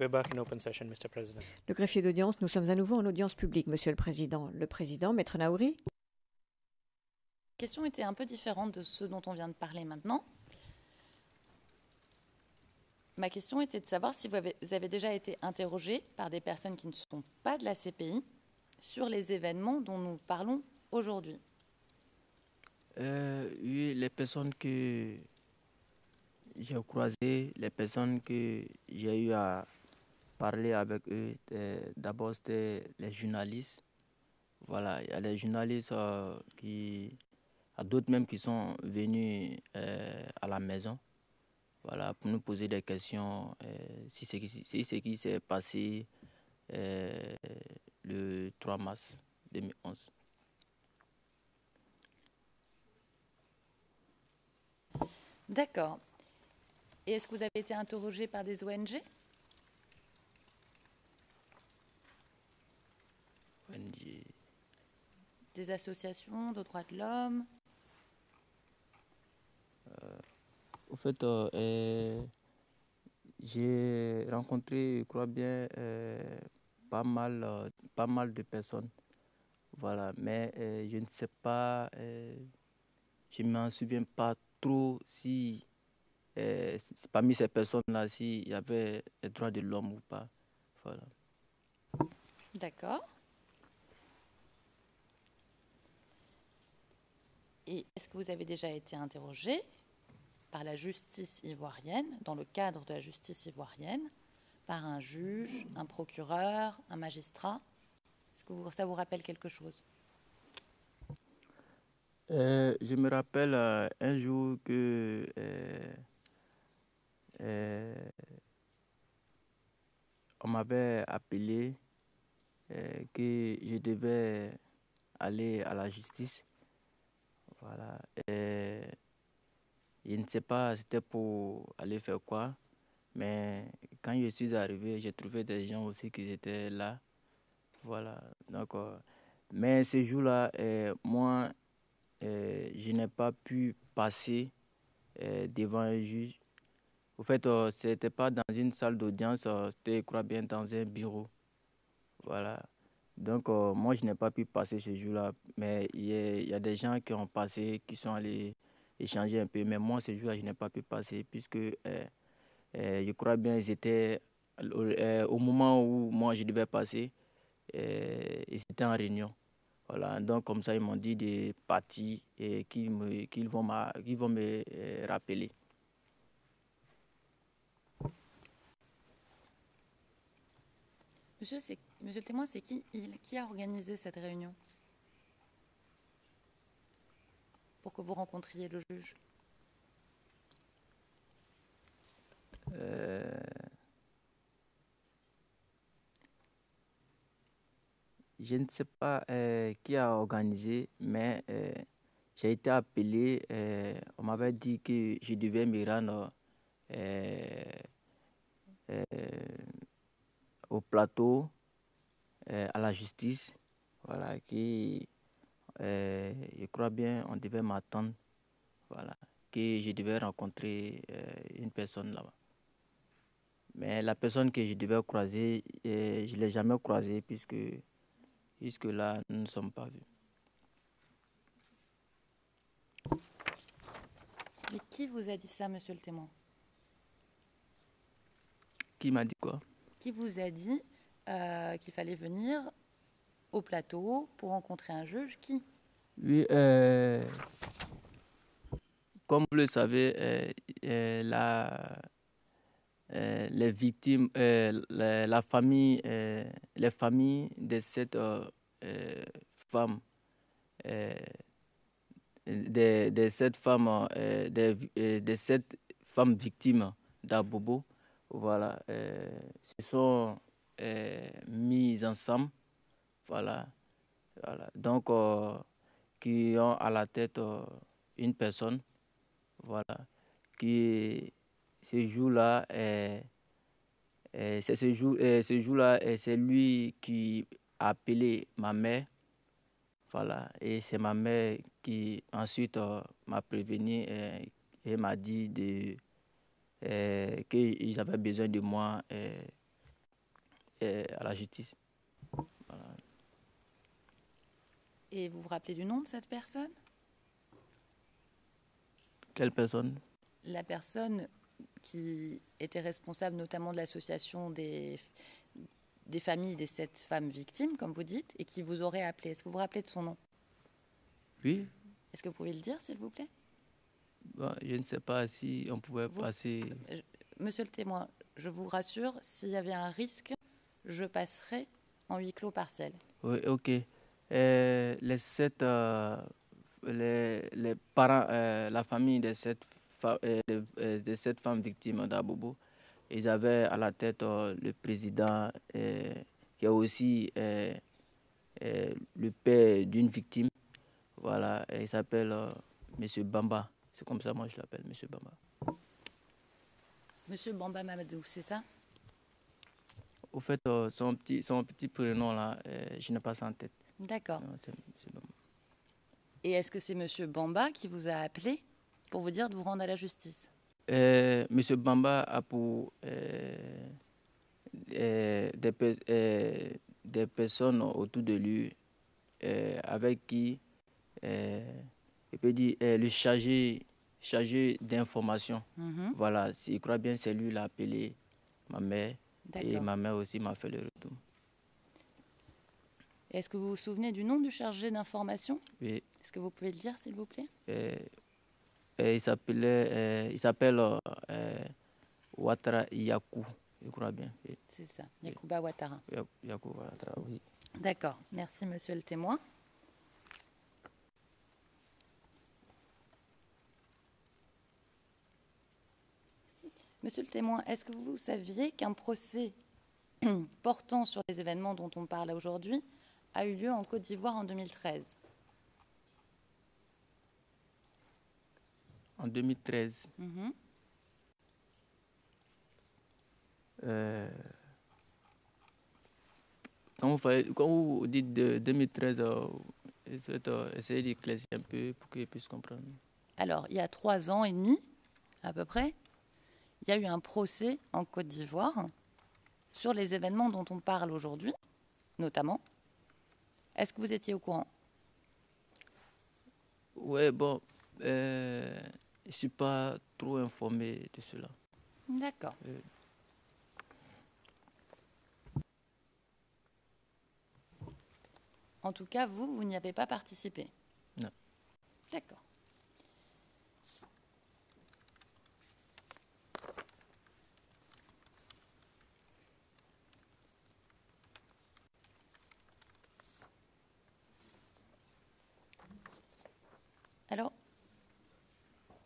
We're back in open session, Mr. President. Le greffier d'audience, nous sommes à nouveau en audience publique, Monsieur le Président. Le Président, Maître Naouri. La question était un peu différente de ce dont on vient de parler maintenant. Ma question était de savoir si vous avez déjà été interrogé par des personnes qui ne sont pas de la CPI sur les événements dont nous parlons aujourd'hui. Oui, les personnes que j'ai croisées, les personnes que j'ai eu à parler avec eux, d'abord c'était les journalistes. Voilà, il y a des journalistes il y a d'autres même qui sont venus à la maison. Voilà, pour nous poser des questions si ce qui s'est passé le 3 mars 2011. D'accord. Et est-ce que vous avez été interrogé par des ONG ? ONG. Des associations de droits de l'homme ? Au fait, j'ai rencontré, je crois bien, pas mal de personnes. Voilà, mais je ne sais pas, je ne m'en souviens pas trop si parmi ces personnes-là, s'il y avait les droits de l'homme ou pas. Voilà. D'accord. Et est-ce que vous avez déjà été interrogé par la justice ivoirienne, dans le cadre de la justice ivoirienne, par un juge, un procureur, un magistrat ? Est-ce que ça vous rappelle quelque chose ? Je me rappelle un jour que on m'avait appelé que je devais aller à la justice. Voilà. Je ne sais pas c'était pour aller faire quoi, mais quand je suis arrivé, j'ai trouvé des gens aussi qui étaient là. Voilà. Donc, mais ce jour-là, moi, je n'ai pas pu passer devant un juge. Au fait, ce n'était pas dans une salle d'audience, c'était, je crois bien, dans un bureau. Voilà. Donc, moi, je n'ai pas pu passer ce jour-là, mais il y a des gens qui ont passé, qui sont allés échanger un peu. Mais moi, ce jour-là, je n'ai pas pu passer puisque je crois bien ils étaient au moment où moi, je devais passer, ils étaient en réunion. Voilà. Donc, comme ça, ils m'ont dit de partir et qu'ils vont me rappeler. Monsieur le témoin, c'est qui a organisé cette réunion pour que vous rencontriez le juge ? Je ne sais pas qui a organisé, mais j'ai été appelé. On m'avait dit que je devais me rendre au plateau, à la justice. Voilà, je crois bien, on devait m'attendre. Voilà, que je devais rencontrer une personne là-bas. Mais la personne que je devais croiser, je ne l'ai jamais croisée puisque jusque-là, nous ne sommes pas vus. Mais qui vous a dit ça, monsieur le témoin ? Qui m'a dit quoi ? Qui vous a dit qu'il fallait venir au plateau pour rencontrer un juge ? Qui ? Oui, comme vous le savez, les victimes, la famille, les familles de cette femme, de cette femme, de cette femme victime d'Abobo, voilà, se sont mis ensemble, voilà, voilà. Donc, qui ont à la tête une personne, voilà, qui ce jour-là, c'est ce jour-là, c'est lui qui a appelé ma mère, voilà, et c'est ma mère qui ensuite m'a prévenu et m'a dit qu'ils avaient besoin de moi à la justice. Voilà. Et vous vous rappelez du nom de cette personne? Quelle personne? La personne qui était responsable notamment de l'association des familles des 7 femmes victimes, comme vous dites, et qui vous aurait appelé. Est-ce que vous vous rappelez de son nom? Oui. Est-ce que vous pouvez le dire, s'il vous plaît? Bon, je ne sais pas si on pouvait passer... Monsieur le témoin, je vous rassure, s'il y avait un risque, je passerai en huis clos partiel. Oui, ok. Les 7... les parents, la famille des 7 femmes victimes d'Abobo, ils avaient à la tête le président qui est aussi le père d'une victime. Voilà, et il s'appelle Monsieur Bamba. C'est comme ça, moi je l'appelle, Monsieur Bamba. Monsieur Bamba Mamadou, c'est ça? Au fait, son petit prénom là, je n'ai pas ça en tête. D'accord. Non, c'est Monsieur Bamba. Et est-ce que c'est Monsieur Bamba qui vous a appelé pour vous dire de vous rendre à la justice? Monsieur Bamba a pour des personnes autour de lui avec qui il peut dire le chargé d'information. Voilà, s'il croit bien, c'est lui qui l'a appelé ma mère. Et ma mère aussi m'a fait le retour. Est-ce que vous vous souvenez du nom du chargé d'information? Oui. Est-ce que vous pouvez le dire, s'il vous plaît? Il s'appelle Ouattara Yakou, je crois bien. Oui. C'est ça, Yacouba Ouattara. Yakou Ouattara, oui. D'accord, merci monsieur le témoin. Monsieur le témoin, est-ce que vous saviez qu'un procès portant sur les événements dont on parle aujourd'hui a eu lieu en Côte d'Ivoire en 2013? En 2013. Quand vous dites de 2013, essayez d'éclaircir un peu pour qu'ils puissent comprendre. Alors, il y a 3 ans et demi, à peu près, il y a eu un procès en Côte d'Ivoire sur les événements dont on parle aujourd'hui, notamment. Est-ce que vous étiez au courant? Oui, bon, je ne suis pas trop informé de cela. D'accord. En tout cas, vous n'y avez pas participé? Non. D'accord. Alors,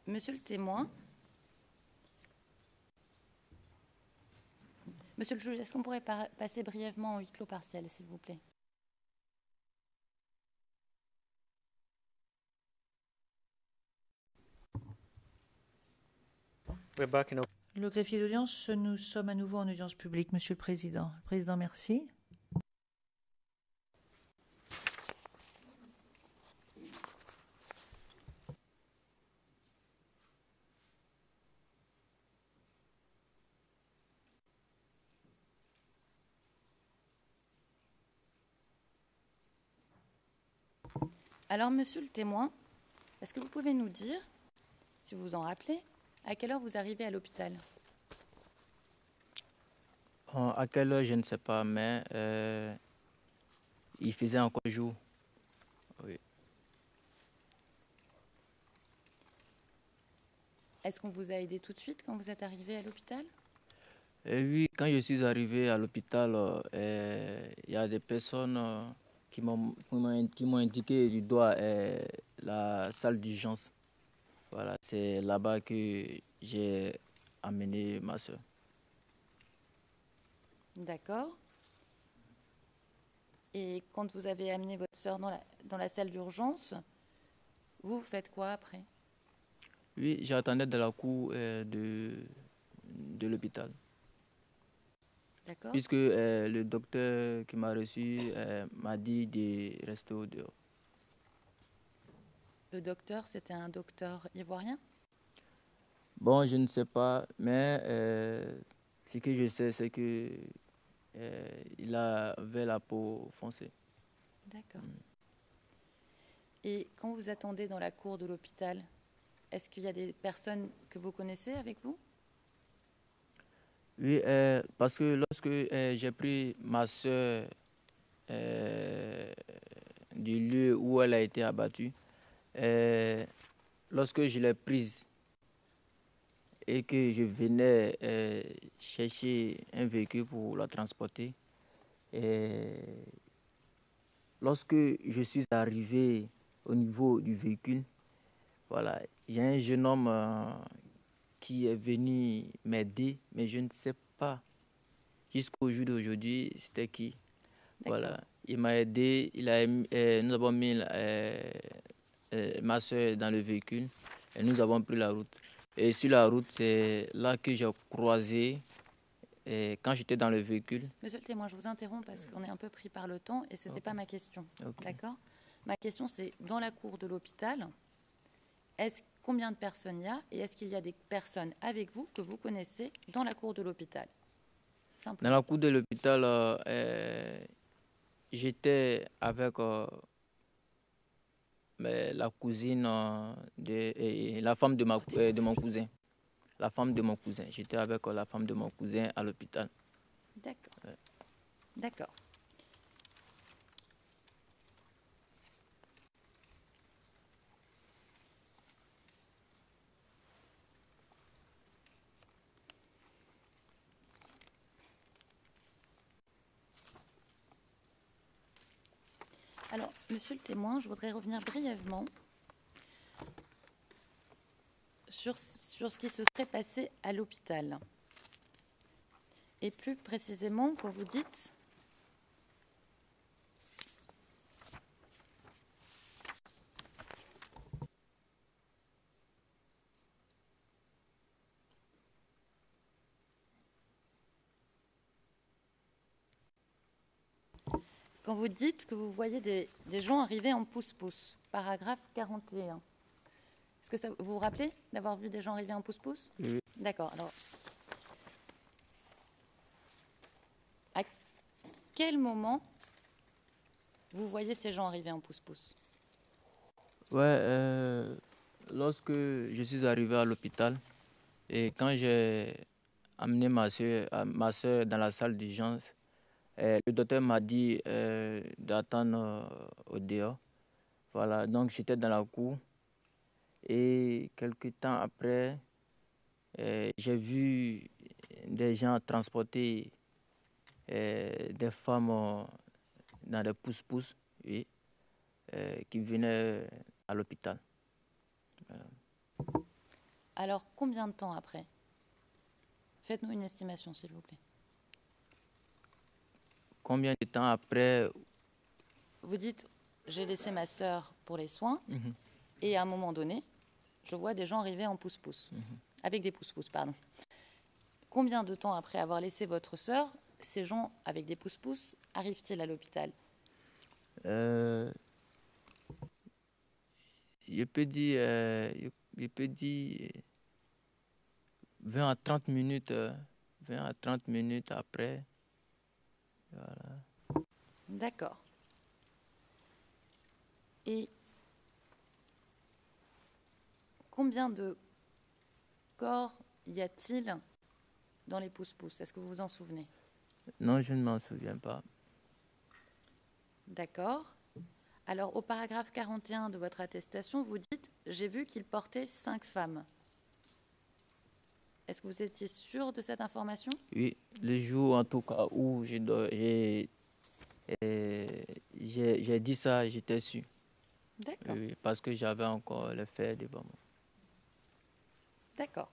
monsieur le témoin, monsieur le juge, est-ce qu'on pourrait passer brièvement en huis clos partiel, s'il vous plaît? We're back in Le greffier d'audience, nous sommes à nouveau en audience publique, Monsieur le Président. Le Président, merci. Alors, monsieur le témoin, est-ce que vous pouvez nous dire, si vous vous en rappelez, à quelle heure vous arrivez à l'hôpital? À quelle heure, je ne sais pas, mais il faisait encore jour. Oui. Est-ce qu'on vous a aidé tout de suite quand vous êtes arrivé à l'hôpital? Oui, quand je suis arrivé à l'hôpital, il y a des personnes qui m'ont indiqué du doigt la salle d'urgence. Voilà, c'est là-bas que j'ai amené ma soeur. D'accord. Et quand vous avez amené votre soeur dans la salle d'urgence, vous faites quoi après? Oui, j'attendais dans la cour de l'hôpital. D'accord. Puisque le docteur qui m'a reçu m'a dit de rester au dehors. Le docteur, c'était un docteur ivoirien? Bon, je ne sais pas, mais ce que je sais, c'est que il avait la peau foncée. D'accord. Et quand vous attendez dans la cour de l'hôpital, est-ce qu'il y a des personnes que vous connaissez avec vous? Oui, parce que lorsque j'ai pris ma soeur du lieu où elle a été abattue, lorsque je l'ai prise et que je venais chercher un véhicule pour la transporter, lorsque je suis arrivé au niveau du véhicule, voilà, il y a un jeune homme qui est venu m'aider, mais je ne sais pas jusqu'au jour d'aujourd'hui c'était qui. Voilà, il m'a aidé, nous avons mis ma soeur dans le véhicule et nous avons pris la route. Et sur la route, c'est là que j'ai croisé, quand j'étais dans le véhicule. Monsieur le témoin, je vous interromps parce qu'on est un peu pris par le temps et ce n'était pas ma question. D'accord? Ma question, c'est dans la cour de l'hôpital, combien de personnes il y a et est-ce qu'il y a des personnes avec vous que vous connaissez dans la cour de l'hôpital? Dans la cour de l'hôpital, j'étais avec la cousine la femme de mon cousin. La femme de mon cousin. J'étais avec la femme de mon cousin à l'hôpital. D'accord. D'accord. Alors, monsieur le témoin, je voudrais revenir brièvement sur ce qui se serait passé à l'hôpital. Et plus précisément, quand vous dites que vous voyez des gens arriver en pouce-pouce, paragraphe 41. Est-ce que vous vous rappelez d'avoir vu des gens arriver en pouce-pouce? Oui. D'accord. Alors, à quel moment vous voyez ces gens arriver en pouce-pouce? Ouais, lorsque je suis arrivé à l'hôpital et quand j'ai amené ma soeur dans la salle d'urgence, le docteur m'a dit d'attendre au dehors. Voilà, donc j'étais dans la cour et quelques temps après, j'ai vu des gens transporter des femmes dans des pousse-pousse, oui, qui venaient à l'hôpital. Voilà. Alors, combien de temps après? Faites-nous une estimation, s'il vous plaît. Combien de temps après? Vous dites, j'ai laissé ma sœur pour les soins, et à un moment donné, je vois des gens arriver en pouce-pouce, avec des pouce-pouce, pardon. Combien de temps après avoir laissé votre sœur, ces gens avec des pouce-pouce arrivent-ils à l'hôpital? Je peux dire 20 à 30 minutes, 20 à 30 minutes après. Voilà. D'accord. Et combien de corps y a-t-il dans les pouce-pouce? Est-ce que vous vous en souvenez? Non, je ne m'en souviens pas. D'accord. Alors, au paragraphe 41 de votre attestation, vous dites « J'ai vu qu'il portait 5 femmes ». Est-ce que vous étiez sûr de cette information? Oui, le jour en tout cas où j'ai dit ça, j'étais sûr. D'accord. Oui, parce que j'avais encore les faits devant moi. D'accord.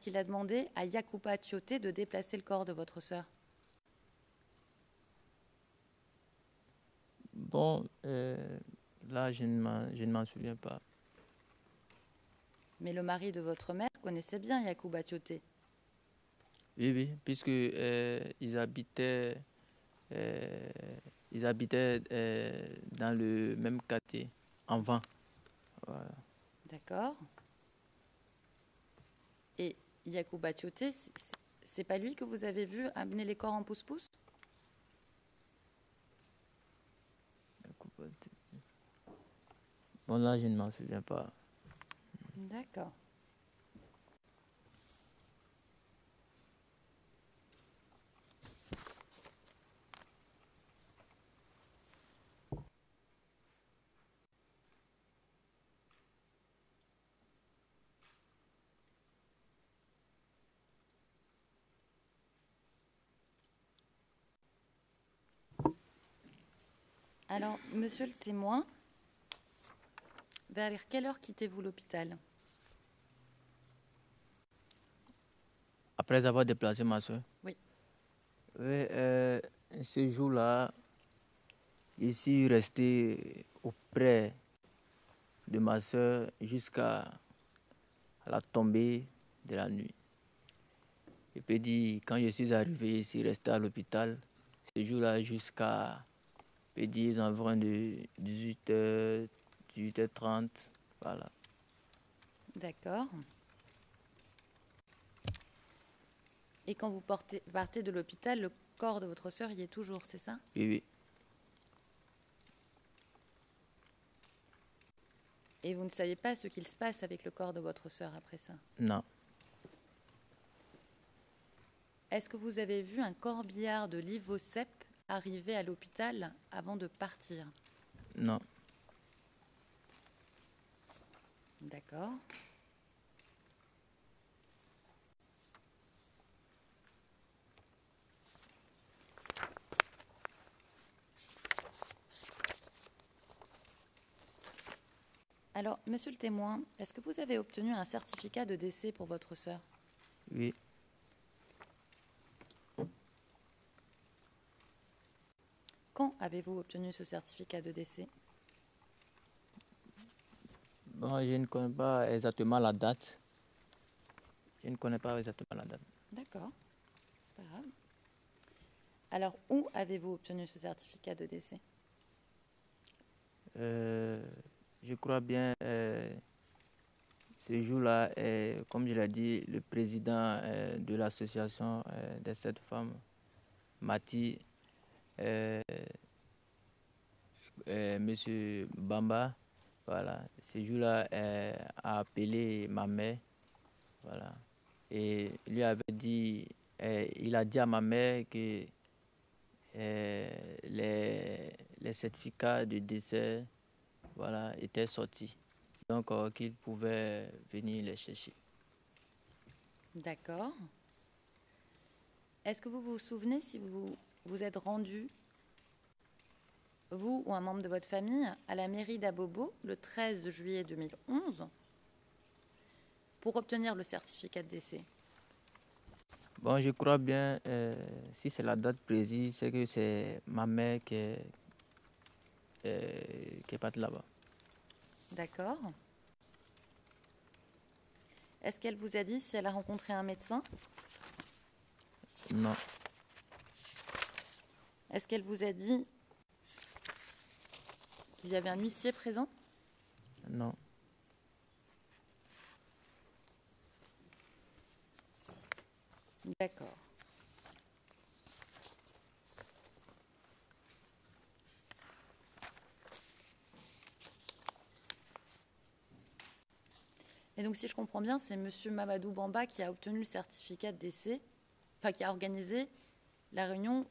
qu'il a demandé à Yacouba Tioté de déplacer le corps de votre sœur? Bon, là, je ne m'en souviens pas. Mais le mari de votre mère connaissait bien Yacouba Tioté. Oui, oui, puisque ils habitaient dans le même quartier, en Vent. Voilà. D'accord. Et Yacouba Tioté, c'est pas lui que vous avez vu amener les corps en pousse-pousse? Bon, là, je ne m'en souviens pas. D'accord. Alors, monsieur le témoin, vers quelle heure quittez-vous l'hôpital? Après avoir déplacé ma soeur? Oui. Oui, ce jour-là, je suis resté auprès de ma soeur jusqu'à la tombée de la nuit. Je peux dire, quand je suis arrivé, je suis resté à l'hôpital ce jour-là jusqu'à, je peux dire, environ de 18h, 18h30, voilà. D'accord. Et quand vous partez de l'hôpital, le corps de votre sœur y est toujours, c'est ça? Oui, oui. Et vous ne savez pas ce qu'il se passe avec le corps de votre sœur après ça? Non. Est-ce que vous avez vu un corbillard de l'IVOCEP arriver à l'hôpital avant de partir? Non. D'accord. Alors, monsieur le témoin, est-ce que vous avez obtenu un certificat de décès pour votre sœur? Oui. Quand avez-vous obtenu ce certificat de décès? Bon, je ne connais pas exactement la date. Je ne connais pas exactement la date. D'accord, c'est pas grave. Alors, où avez-vous obtenu ce certificat de décès? Je crois bien, ce jour-là, comme je l'ai dit, le président de l'association des 7 femmes, Mati, Monsieur Bamba, voilà, ce jour-là, a appelé ma mère, voilà, et lui avait dit, il a dit à ma mère que les certificats de décès, voilà, étaient sortis. Donc, qu'il pouvait venir les chercher. D'accord. Est-ce que vous vous souvenez si vous vous êtes rendu, vous ou un membre de votre famille, à la mairie d'Abobo le 13 juillet 2011 pour obtenir le certificat de décès? Bon, je crois bien, si c'est la date précise, c'est que c'est ma mère qui est partie là-bas. D'accord. Est-ce qu'elle vous a dit si elle a rencontré un médecin? Non. Est-ce qu'elle vous a dit qu'il y avait un huissier présent? Non. D'accord. Et donc, si je comprends bien, c'est Monsieur Mamadou Bamba qui a obtenu le certificat de décès, enfin qui a organisé la réunion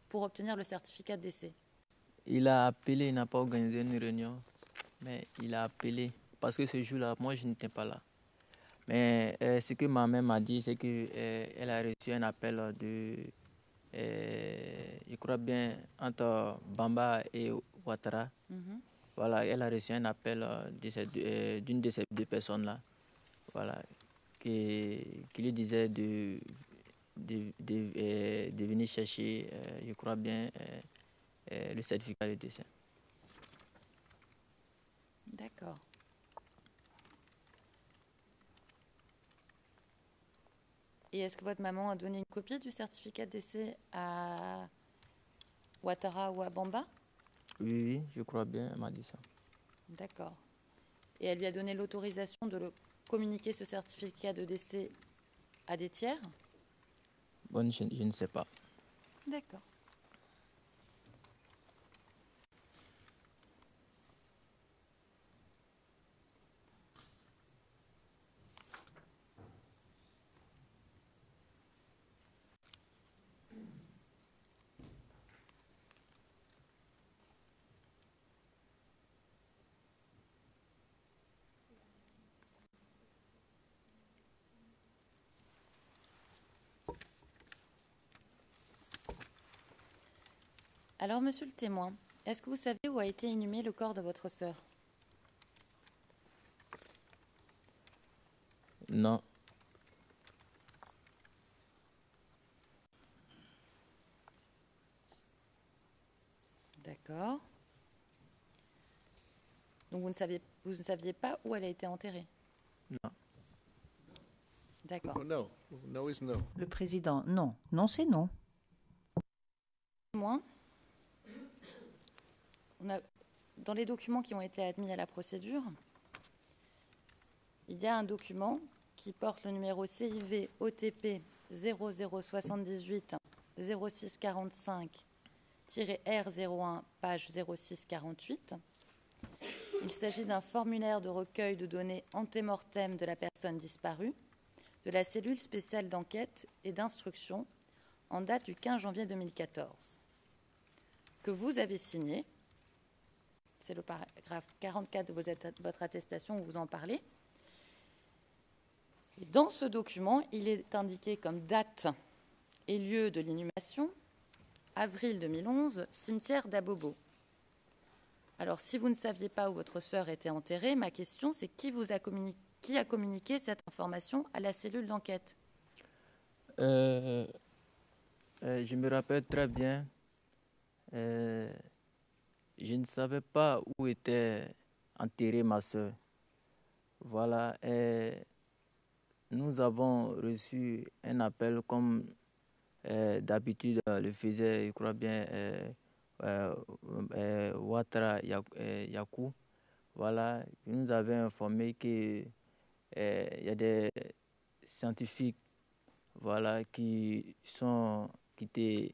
pour obtenir le certificat de décès. Il a appelé, il n'a pas organisé une réunion, mais il a appelé. Parce que ce jour-là, moi, je n'étais pas là. Mais ce que ma mère m'a dit, c'est qu'elle a reçu un appel de, je crois bien, entre Bamba et Ouattara. Mhm. Voilà, elle a reçu un appel d'une de ces deux personnes-là. Voilà, qui lui disait de venir chercher, je crois bien, le certificat de décès. D'accord. Et est-ce que votre maman a donné une copie du certificat de décès à Ouattara ou à Bamba? Oui, je crois bien, elle m'a dit ça. D'accord. Et elle lui a donné l'autorisation de communiquer ce certificat de décès à des tiers? Bon, je ne sais pas. D'accord. Alors, monsieur le témoin, est-ce que vous savez où a été inhumé le corps de votre sœur? Non. D'accord. Donc vous ne saviez pas où elle a été enterrée? Non. D'accord. No, no is no. Le président, non. Non, c'est non. Témoin, dans les documents qui ont été admis à la procédure, il y a un document qui porte le numéro CIV OTP 0078 0645-R01 page 0648. Il s'agit d'un formulaire de recueil de données antémortem de la personne disparue, de la cellule spéciale d'enquête et d'instruction en date du 15 janvier 2014, que vous avez signé. C'est le paragraphe 44 de votre attestation où vous en parlez. Et dans ce document, il est indiqué comme date et lieu de l'inhumation, avril 2011, cimetière d'Abobo. Alors, si vous ne saviez pas où votre sœur était enterrée, ma question, c'est qui a communiqué cette information à la cellule d'enquête? Je me rappelle très bien. Je ne savais pas où était enterrée ma soeur. Voilà. Nous avons reçu un appel comme d'habitude le faisait, je crois bien, Ouattara Yakou. Voilà. Il nous avait informé qu'il y a des scientifiques, voilà, qui étaient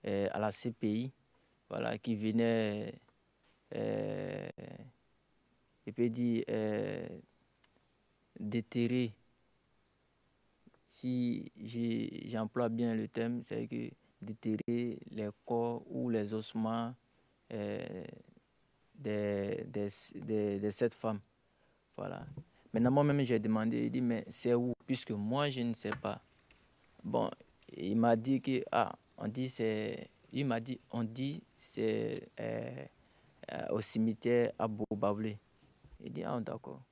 à la CPI, voilà, qui venaient, je peux dire, déterrer, si j'emploie bien le terme, c'est que déterrer les corps ou les ossements de cette femme. Voilà. Maintenant, moi-même, j'ai demandé, il dit, mais c'est où? Puisque moi, je ne sais pas. Bon, il m'a dit que, on dit c'est au cimetière à Bobablé. Il dit, ah, d'accord.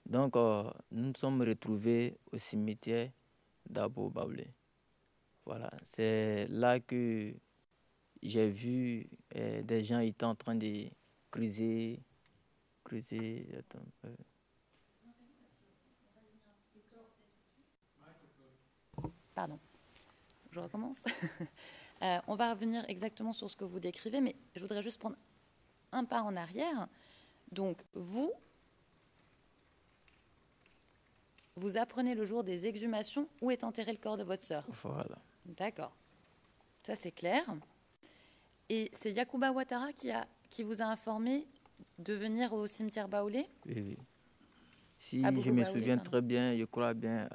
Donc, nous nous sommes retrouvés au cimetière d'Abo Bablé. Voilà, c'est là que j'ai vu des gens étaient en train de creuser. Attends, Pardon, je recommence. On va revenir exactement sur ce que vous décrivez, mais je voudrais juste prendre un pas en arrière. Donc, vous apprenez le jour des exhumations où est enterré le corps de votre sœur. Voilà. D'accord. Ça, c'est clair. Et c'est Yacouba Ouattara qui vous a informé de venir au cimetière Baoulé? Oui, oui. Si je me souviens très bien, je crois bien,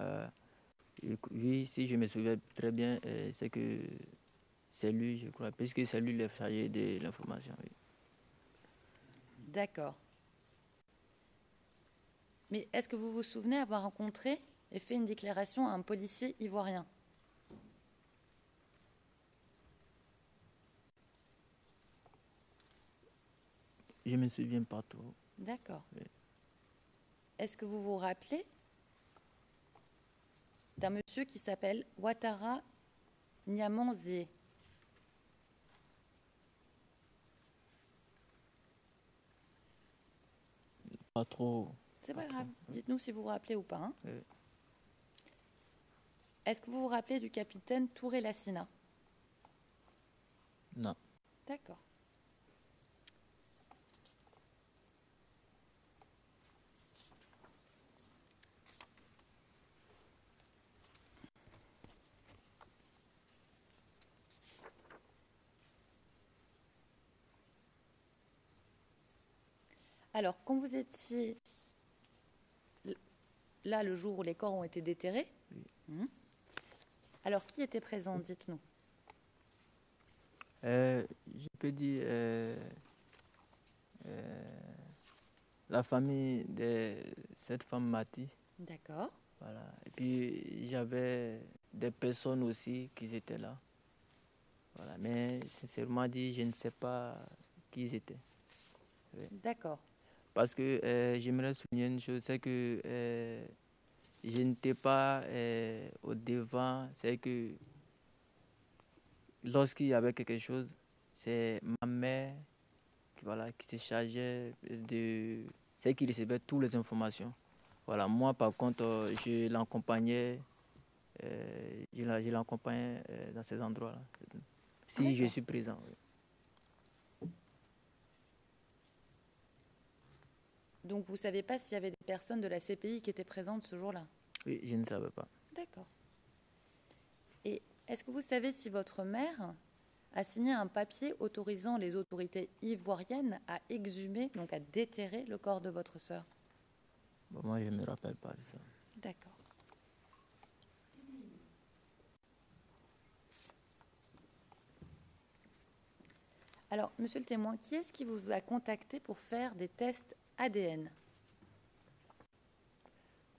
oui, si je me souviens très bien, c'est que c'est lui, je crois, puisque c'est lui le chargé de l'information. Oui. D'accord. Mais est-ce que vous vous souvenez avoir rencontré et fait une déclaration à un policier ivoirien? Je me souviens pas trop. D'accord. Oui. Est-ce que vous vous rappelez d'un monsieur qui s'appelle Ouattara Nyamanzie. Pas trop. C'est pas grave. Dites-nous si vous vous rappelez ou pas. Hein. Oui. Est-ce que vous vous rappelez du capitaine Touré Lassina? Non. D'accord. Alors, quand vous étiez là le jour où les corps ont été déterrés, alors qui était présent, dites-nous? Je peux dire la famille de cette femme Mati. D'accord. Voilà. Et puis j'avais des personnes aussi qui étaient là. Voilà. Mais sincèrement dit, je ne sais pas qui ils étaient. Oui. D'accord. Parce que j'aimerais souligner une chose, c'est que je n'étais pas au devant. C'est que lorsqu'il y avait quelque chose, c'est ma mère qui se chargeait de... C'est qui recevait toutes les informations. Voilà, moi par contre, je l'accompagnais dans ces endroits-là. Si je suis présent. Oui. Donc vous ne savez pas s'il y avait des personnes de la CPI qui étaient présentes ce jour-là? Oui, je ne savais pas. D'accord. Et est-ce que vous savez si votre mère a signé un papier autorisant les autorités ivoiriennes à exhumer, donc à déterrer le corps de votre sœur? Bon, moi, je ne me rappelle pas de ça. D'accord. Alors, monsieur le témoin, qui est-ce qui vous a contacté pour faire des tests ADN?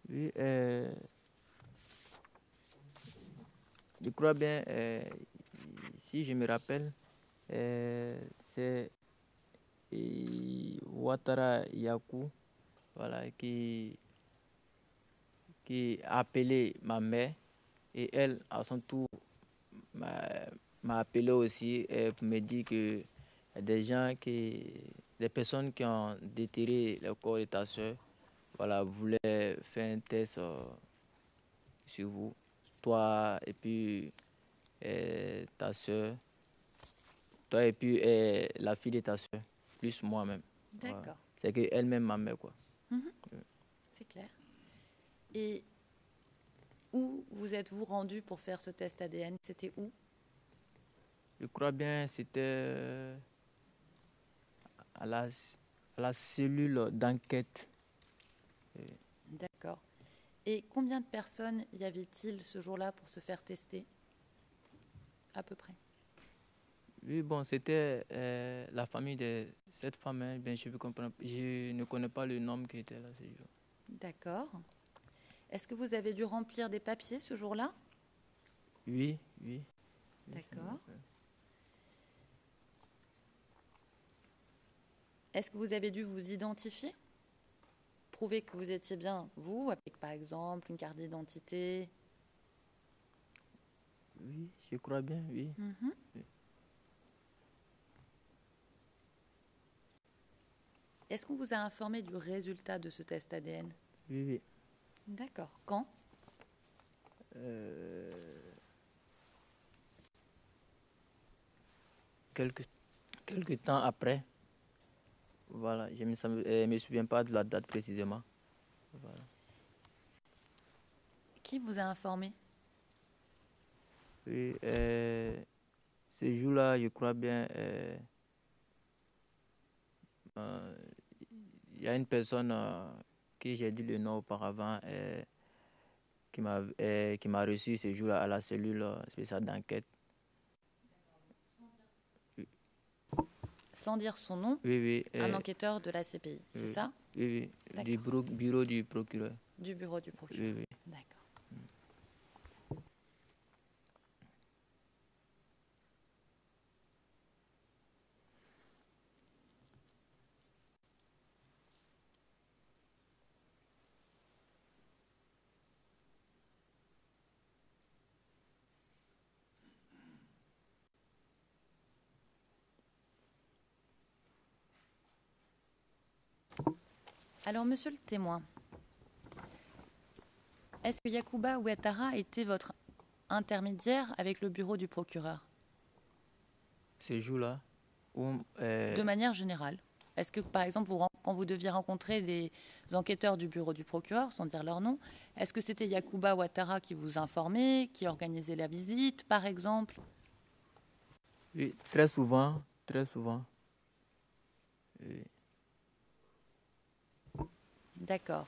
Oui, je crois bien, si je me rappelle, c'est Ouattara Yakou, voilà, qui a appelé ma mère et elle, à son tour, m'a appelé aussi pour me dire que des personnes qui ont déterré le corps de ta soeur, voilà, voulaient faire un test sur vous, toi et puis ta soeur, toi et puis la fille de ta soeur, plus moi-même. D'accord. Voilà. C'est qu'elle-même ma mère, quoi. C'est clair. Et où vous êtes-vous rendu pour faire ce test ADN? C'était où? Je crois bien c'était à la cellule d'enquête. D'accord. Et combien de personnes y avait-il ce jour-là pour se faire tester? À peu près. Oui, bon, c'était la famille de cette femme. Hein. Bien, je ne connais pas le nom qui était là ce jour. D'accord. Est-ce que vous avez dû remplir des papiers ce jour-là? Oui, oui. D'accord. Est-ce que vous avez dû vous identifier? Prouver que vous étiez bien vous, avec par exemple une carte d'identité? Oui, je crois bien, oui. Oui. Est-ce qu'on vous a informé du résultat de ce test ADN? Oui, oui. D'accord. Quand? Quelques temps après. Voilà, je ne me souviens pas de la date précisément. Voilà. Qui vous a informé? Oui, ce jour-là, je crois bien, il y a une personne qui j'ai dit le nom auparavant, qui m'a reçu ce jour-là à la cellule spéciale d'enquête. Sans dire son nom, Oui, oui. un enquêteur de la CPI, c'est ça? Oui, oui. Du bureau du procureur. Du bureau du procureur. Oui, oui. D'accord. Alors, monsieur le témoin, est-ce que Yacouba Ouattara était votre intermédiaire avec le bureau du procureur? Ce jour-là, De manière générale. Est-ce que, par exemple, quand vous deviez rencontrer des enquêteurs du bureau du procureur, sans dire leur nom, est-ce que c'était Yacouba Ouattara qui vous informait, qui organisait la visite, par exemple? oui, très souvent, très souvent. Oui. D'accord.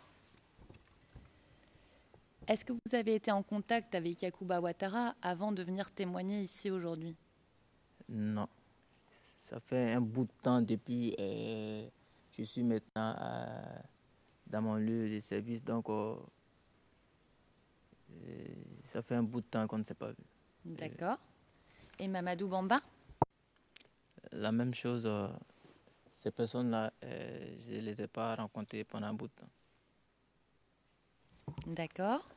Est-ce que vous avez été en contact avec Yacouba Ouattara avant de venir témoigner ici aujourd'hui? Non, ça fait un bout de temps depuis. Je suis maintenant dans mon lieu de service, donc ça fait un bout de temps qu'on ne s'est pas vu. D'accord. Et Mamadou Bamba? La même chose, ces personnes-là, je ne les ai pas rencontrées pendant un bout de temps. D'accord.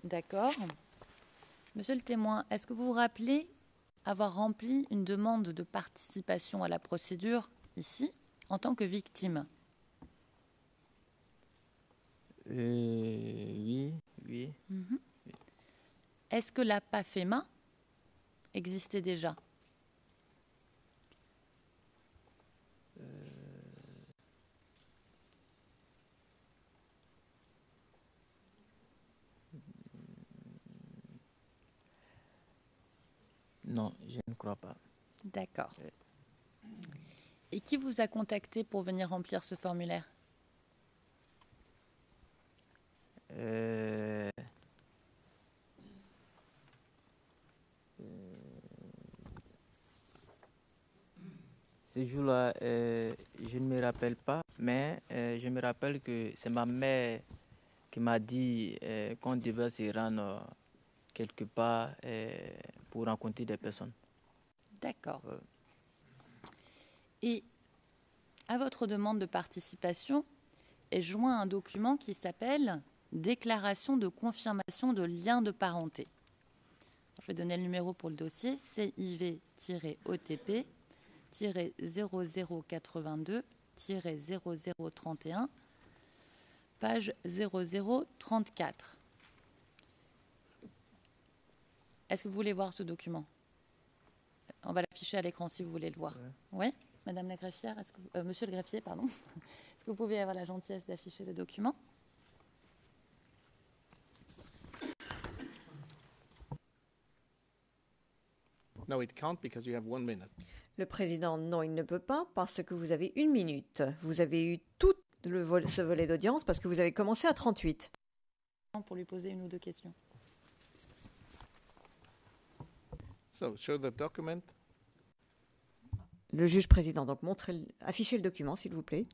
D'accord. Monsieur le témoin, est-ce que vous vous rappelez avoir rempli une demande de participation à la procédure ici en tant que victime? Oui, oui. Est-ce que la PAFEMA existait déjà? Non, je ne crois pas. D'accord. Et qui vous a contacté pour venir remplir ce formulaire? Ce jour-là, je ne me rappelle pas, mais je me rappelle que c'est ma mère qui m'a dit qu'on devait se rendre quelque part pour rencontrer des personnes. D'accord. Et à votre demande de participation est joint un document qui s'appelle « Déclaration de confirmation de lien de parenté ». Je vais donner le numéro pour le dossier, CIV-OTP-0082-0031, page 0034. Est-ce que vous voulez voir ce document? On va l'afficher à l'écran si vous voulez le voir. Oui, Madame la greffière, Monsieur le greffier, pardon. Est-ce que vous pouvez avoir la gentillesse d'afficher le document? No, it can't because you have 1 minute. Le président, non, il ne peut pas parce que vous avez 1 minute. Vous avez eu tout ce volet d'audience parce que vous avez commencé à 38. Pour lui poser une ou deux questions. So, show the document. Le juge président, donc affichez le document, s'il vous plaît.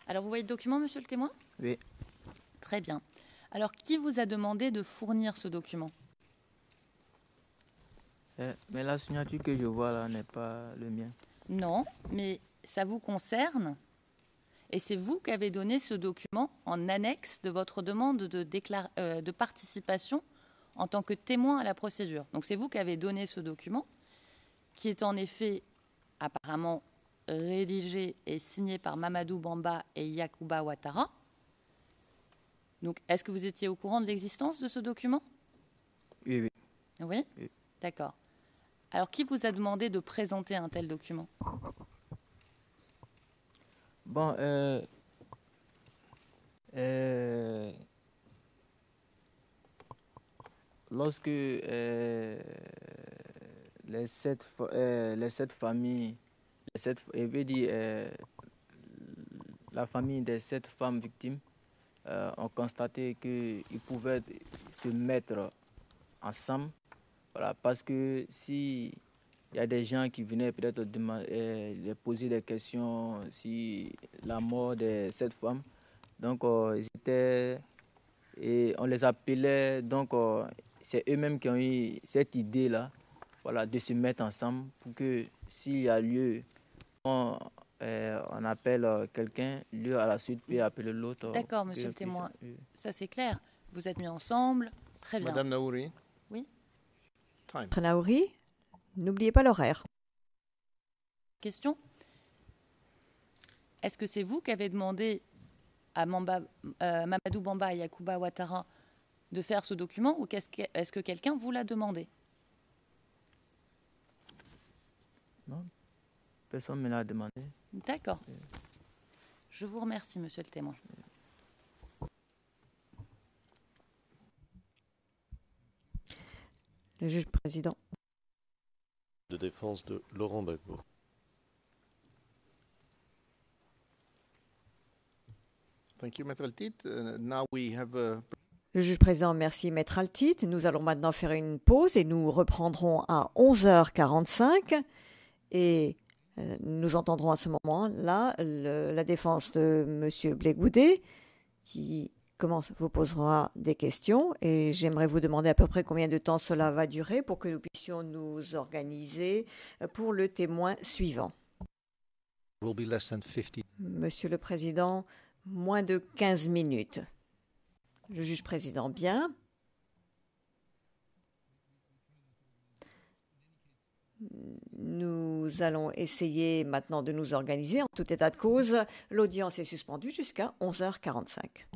Alors, vous voyez le document, monsieur le témoin? Oui. Très bien. Alors, qui vous a demandé de fournir ce document? Mais la signature que je vois là n'est pas le mien. Non, mais ça vous concerne et c'est vous qui avez donné ce document en annexe de votre demande de participation en tant que témoin à la procédure. Donc, c'est vous qui avez donné ce document qui est en effet apparemment rédigé et signé par Mamadou Bamba et Yacouba Ouattara. Donc, est-ce que vous étiez au courant de l'existence de ce document? Oui, oui. Oui, Oui. D'accord. Alors, qui vous a demandé de présenter un tel document? Bon, lorsque les sept familles, je veux dire, la famille des 7 femmes victimes ont constaté qu'ils pouvaient se mettre ensemble, voilà, parce que si il y a des gens qui venaient peut-être les poser des questions sur la mort de cette femme. Donc, ils étaient Et on les appelait, donc c'est eux-mêmes qui ont eu cette idée-là, voilà, de se mettre ensemble pour que s'il y a lieu, on appelle quelqu'un, lui à la suite peut appeler l'autre. D'accord, monsieur le témoin. Ça, c'est clair. Vous êtes mis ensemble. Très bien. Madame Naouri. Oui. Time. Maître Naouri, n'oubliez pas l'horaire. Question. Est-ce que c'est vous qui avez demandé à Mamadou Bamba et Yacouba Ouattara de faire ce document ou est-ce que quelqu'un vous l'a demandé? Non, personne ne me l'a demandé. D'accord. Je vous remercie, monsieur le témoin. Le juge président. De défense de Laurent Gbagbo. Thank you, Maître Altit. Now we have Le juge président, merci Maître Altit. Nous allons maintenant faire une pause et nous reprendrons à 11h45 et nous entendrons à ce moment-là la défense de M. Blégoudet qui vous posera des questions et j'aimerais vous demander à peu près combien de temps cela va durer pour que nous puissions nous organiser pour le témoin suivant. Will be less than 50. Monsieur le Président, moins de 15 minutes. Le juge président, bien. Nous allons essayer maintenant de nous organiser. En tout état de cause, l'audience est suspendue jusqu'à 11h45.